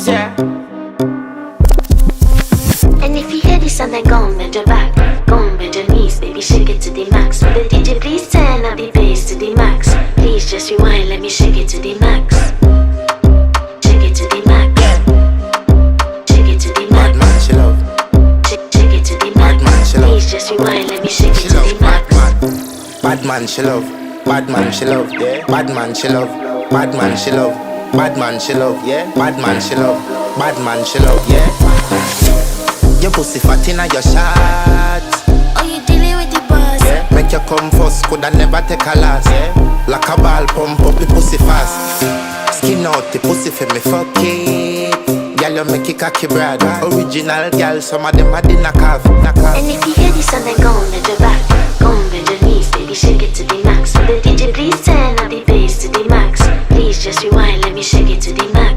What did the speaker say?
yeah. And if you hear this and then go on bend your back, go on bend your knees, baby shake it to the max. Will the DJ please turn up the bass to the max? Please just rewind, let me shake it to the max. Shake it to the max. Shake it to the max. Bad man, she love. Shake it to the max. Bad man, she love. Please just rewind, let me shake She it to love. the max. Bad man, she love. Bad man, she love. Yeah. Bad man, she love. Bad man, she love. Bad man, she love. Yeah. Bad man, she love. Bad man, she love. Yeah. Your pussy fat inna your shots. Oh, you dealing with the boss? Yeah. Make you come first, coulda never take a last. Yeah. Like a ball pump up the pussy fast. Skin out the pussy for me fuck it. Girl, you make it cocky brother. Original girl, some of them a the knockoff. And if you hear this and then go on bend your back, go on bend your knees, baby shake it to the max. Will the DJ please turn up the bass to the max? Please just rewind, let me shake it to the max.